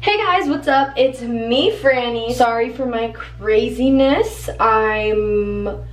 Hey guys, what's up? It's me, Franny. Sorry for my craziness. I'm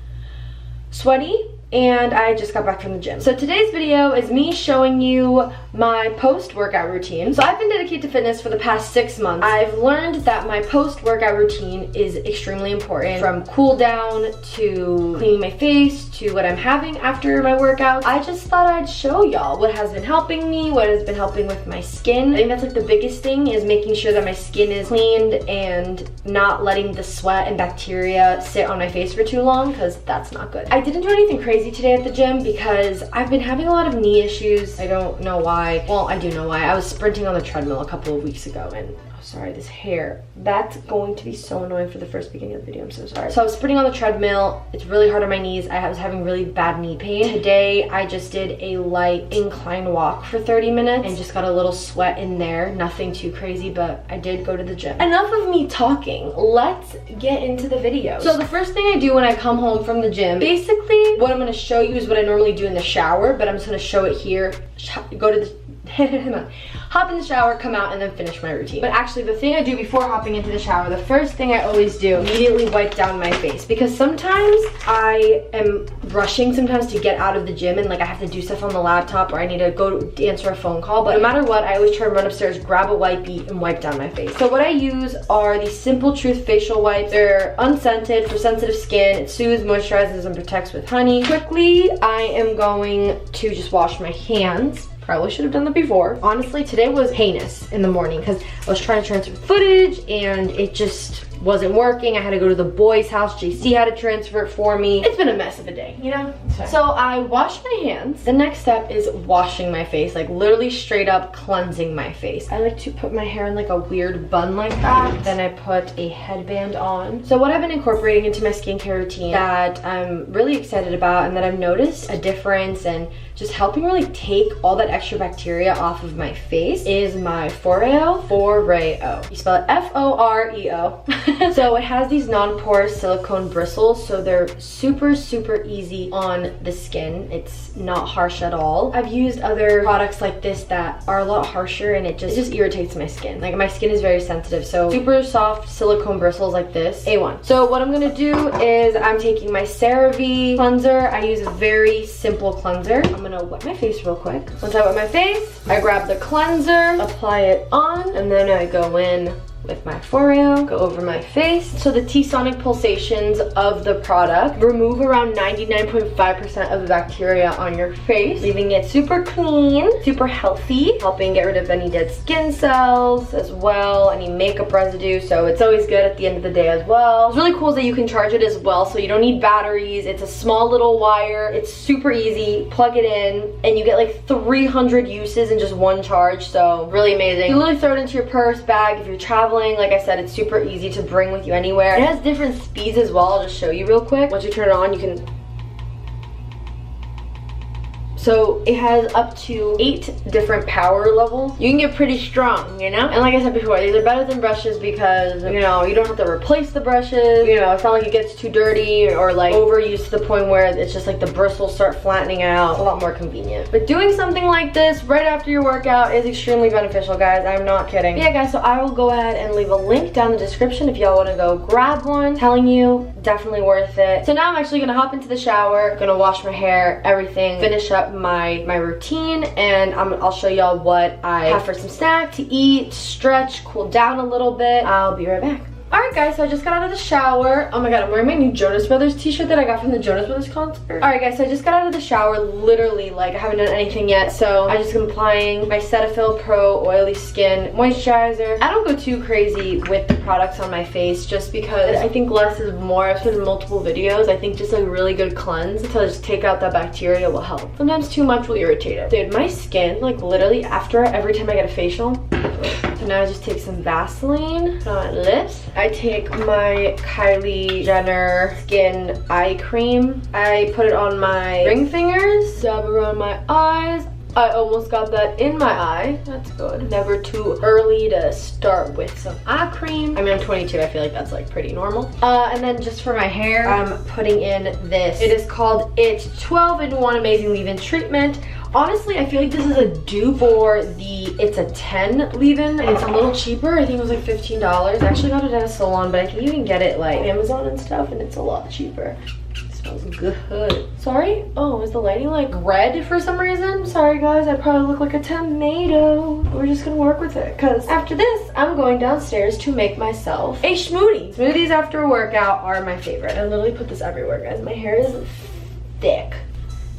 sweaty and I just got back from the gym. So today's video is me showing you my post-workout routine. So I've been dedicated to fitness for the past 6 months. I've learned that my post-workout routine is extremely important, from cool down to cleaning my face to what I'm having after my workout. I just thought I'd show y'all what has been helping me, what has been helping with my skin. I think that's like the biggest thing, is making sure that my skin is cleaned and not letting the sweat and bacteria sit on my face for too long, because that's not good. I didn't do anything crazy today at the gym because I've been having a lot of knee issues. I don't know why. Well, I do know why. I was sprinting on the treadmill a couple of weeks ago and sorry, this hair. That's going to be so annoying for the first beginning of the video. I'm so sorry. So I was sprinting on the treadmill. It's really hard on my knees. I was having really bad knee pain. Today, I just did a light incline walk for 30 minutes and just got a little sweat in there. Nothing too crazy, but I did go to the gym. Enough of me talking. Let's get into the video. So the first thing I do when I come home from the gym, basically what I'm going to show you is what I normally do in the shower, but I'm just going to show it here. Go to the hop in the shower, come out, and then finish my routine. But actually, the thing I do before hopping into the shower, the first thing I always do, immediately wipe down my face, because sometimes I am rushing sometimes to get out of the gym and like I have to do stuff on the laptop or I need to go to answer a phone call. But no matter what, I always try to run upstairs, grab a wipey, and wipe down my face. So what I use are these Simple Truth facial wipes. They're unscented for sensitive skin. It soothes, moisturizes, and protects with honey. Quickly, I am going to just wash my hands. Probably should have done that before. Honestly, today was heinous in the morning because I was trying to transfer footage and it just wasn't working. I had to go to the boys' house. JC had to transfer it for me. It's been a mess of a day, you know? So I washed my hands. The next step is washing my face, like literally straight up cleansing my face. I like to put my hair in like a weird bun like that. Then I put a headband on. So what I've been incorporating into my skincare routine that I'm really excited about and that I've noticed a difference and just helping really take all that extra bacteria off of my face is my Foreo. You spell it F-O-R-E-O. So it has these non-porous silicone bristles, so they're super easy on the skin. It's not harsh at all. I've used other products like this that are a lot harsher and it just irritates my skin. Like, my skin is very sensitive, so super soft silicone bristles like this, A1. So what I'm gonna do is I'm taking my CeraVe cleanser. I use a very simple cleanser. I'm gonna wet my face real quick. Once I wet my face, I grab the cleanser, apply it on, and then I go in with my Foreo, go over my face. So the T-sonic pulsations of the product remove around 99.5% of the bacteria on your face, leaving it super clean, super healthy, helping get rid of any dead skin cells as well, any makeup residue. So it's always good at the end of the day as well. What's really cool is that you can charge it as well, so you don't need batteries. It's a small little wire. It's super easy. Plug it in and you get like 300 uses in just one charge, so really amazing. You literally throw it into your purse, bag if you're traveling. Like I said, it's super easy to bring with you anywhere. It has different speeds as well. I'll just show you real quick. Once you turn it on, you can... So it has up to 8 different power levels. You can get pretty strong, you know? And like I said before, these are better than brushes because, you know, you don't have to replace the brushes. You know, it's not like it gets too dirty or like overused to the point where it's just like the bristles start flattening out. It's a lot more convenient. But doing something like this right after your workout is extremely beneficial, guys. I'm not kidding. Yeah, guys, so I will go ahead and leave a link down in the description if y'all want to go grab one. Telling you, definitely worth it. So now I'm actually gonna hop into the shower, gonna wash my hair, everything, finish up my routine, and I'll show y'all what I have for some snack to eat, stretch, cool down a little bit. I'll be right back. Alright guys, so I just got out of the shower. Oh my god, I'm wearing my new Jonas Brothers t-shirt that I got from the Jonas Brothers concert. Alright guys, so I just got out of the shower, literally, like, I haven't done anything yet, so I just am applying my Cetaphil Pro Oily Skin Moisturizer. I don't go too crazy with the products on my face just because I think less is more. I've said in multiple videos, I think just a really good cleanse to just take out that bacteria will help. Sometimes too much will irritate it. Dude, my skin, like, literally, every time I get a facial, so now I just take some Vaseline, put on my lips. I take my Kylie Jenner Skin Eye Cream. I put it on my ring fingers, dab around my eyes, I almost got that in my eye. That's good. Never too early to start with some eye cream. I mean, I'm 22. I feel like that's like pretty normal. And then just for my hair, I'm putting in this. It is called It's 12-in-1 Amazing Leave-In Treatment. Honestly, I feel like this is a dupe for the It's a 10 leave-in, and it's a little cheaper. I think it was like $15. I actually got it at a salon, but I can even get it like Amazon and stuff, and it's a lot cheaper. It smells good. Sorry? Oh, is the lighting like red for some reason? Sorry guys, I probably look like a tomato. We're just gonna work with it, because after this, I'm going downstairs to make myself a smoothie. Smoothies after a workout are my favorite. I literally put this everywhere, guys. My hair is thick.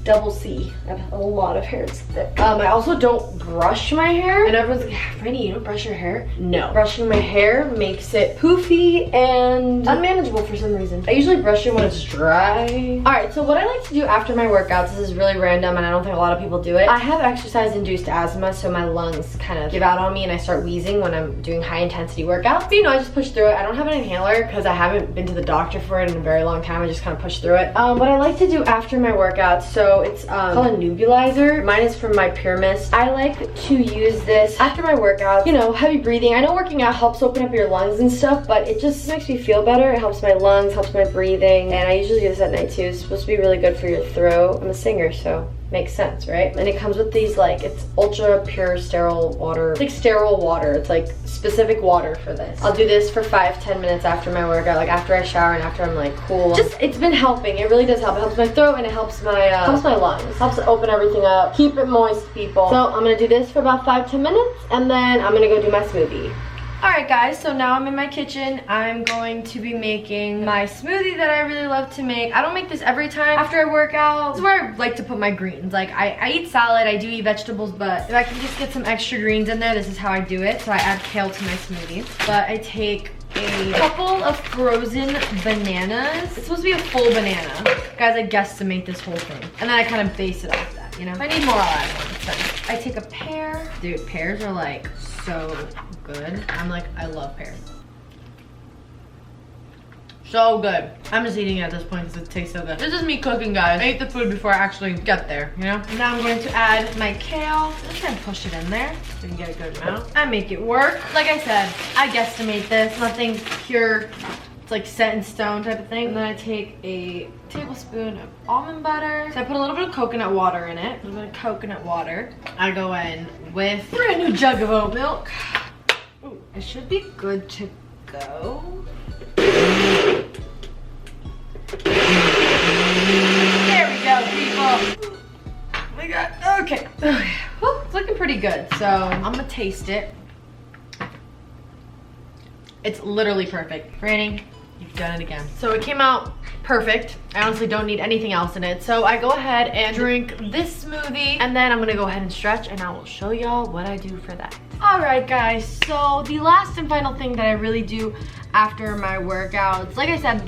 Double C. I have a lot of hair. It's thick. I also don't brush my hair. And everyone's like, Franny, you don't brush your hair? No. Brushing my hair makes it poofy and unmanageable for some reason. I usually brush it when it's dry. Alright, so what I like to do after my workouts, this is really random and I don't think a lot of people do it. I have exercise-induced asthma, so my lungs kind of give out on me and I start wheezing when I'm doing high-intensity workouts. But you know, I just push through it. I don't have an inhaler because I haven't been to the doctor for it in a very long time. I just kind of push through it. What I like to do after my workouts, so it's called a Nebulizer. Mine is from my Pure Mist. I like to use this after my workout. You know, heavy breathing. I know working out helps open up your lungs and stuff, but it just makes me feel better. It helps my lungs, helps my breathing, and I usually do this at night too. It's supposed to be really good for your throat. I'm a singer, so makes sense, right? And it comes with these like, it's ultra pure sterile water. It's like sterile water. It's like specific water for this. I'll do this for 5-10 minutes after my workout, like after I shower and after I'm like cool. Just, it's been helping. It really does help. It helps my throat and it helps my lungs. Helps open everything up. Keep it moist, people. So I'm gonna do this for about 5-10 minutes and then I'm gonna go do my smoothie. Alright guys, so now I'm in my kitchen. I'm going to be making my smoothie that I really love to make. I don't make this every time after I work out. This is where I like to put my greens. Like I eat salad, I do eat vegetables, but if I can just get some extra greens in there, this is how I do it. So I add kale to my smoothie. But I take a couple of frozen bananas. It's supposed to be a full banana. Guys, I guesstimate this whole thing. And then I kind of base it off that, you know? If I need more, I'll add one. So I take a pear. Dude, pears are like so good. I love pears. So good. I'm just eating it at this point because it tastes so good. This is me cooking, guys. I ate the food before I actually get there, you know? Now I'm going to add my kale. Just gonna push it in there so we can get a good amount. I make it work. Like I said, I guesstimate this. Nothing pure. It's like set in stone type of thing. And then I take a tablespoon of almond butter. So I put a little bit of coconut water in it. A little bit of coconut water. I go in with a brand new jug of oat milk. Ooh, it should be good to go. There we go, people. Oh my god. Okay. Well, it's looking pretty good. So I'm gonna taste it. It's literally perfect. Franny, you've done it again. So it came out perfect. I honestly don't need anything else in it. So I go ahead and drink this smoothie and then I'm gonna go ahead and stretch and I will show y'all what I do for that. Alright guys, so the last and final thing that I really do after my workouts, like I said,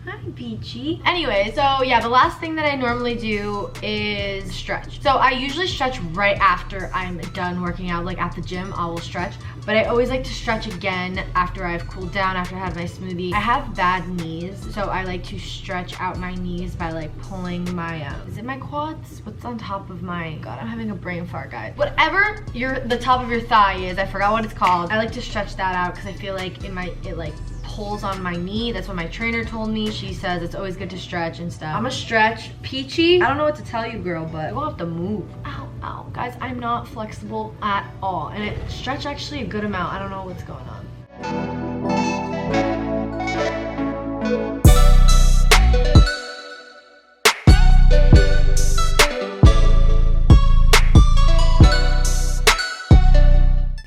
Hi Peachy. Anyway, so yeah, the last thing that I normally do is stretch. So I usually stretch right after I'm done working out, like at the gym, I will stretch. But I always like to stretch again after I've cooled down, after I had my smoothie. I have bad knees, so I like to stretch out my knees by like pulling my, is it my quads? What's on top of my, God, I'm having a brain fart, guys. Whatever the top of your thigh is, I forgot what it's called. I like to stretch that out because I feel like it like pulls on my knee. That's what my trainer told me. She says it's always good to stretch and stuff. I'm gonna stretch. Peachy, I don't know what to tell you, girl, but you're gonna have to move. Ow, ow. Guys, I'm not flexible at all. And it stretched actually a good amount. I don't know what's going on.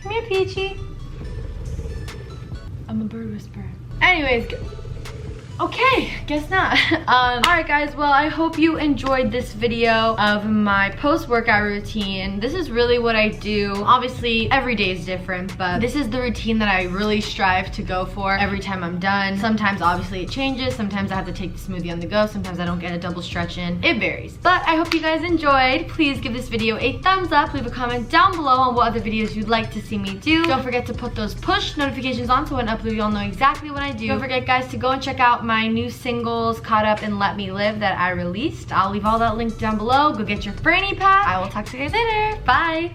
Come here, Peachy. I'm a bird whisperer. Anyways, okay, guess not. Alright guys, well I hope you enjoyed this video of my post-workout routine. This is really what I do. Obviously, every day is different, but this is the routine that I really strive to go for every time I'm done. Sometimes obviously it changes. Sometimes I have to take the smoothie on the go. Sometimes I don't get a double stretch in. It varies. But I hope you guys enjoyed. Please give this video a thumbs up. Leave a comment down below on what other videos you'd like to see me do. Don't forget to put those push notifications on so when I upload, you'll know exactly what I do. Don't forget guys to go and check out my new singles, Caught Up and Let Me Live, that I released. I'll leave all that linked down below. Go get your Franny pack. I will talk to you guys later. Bye.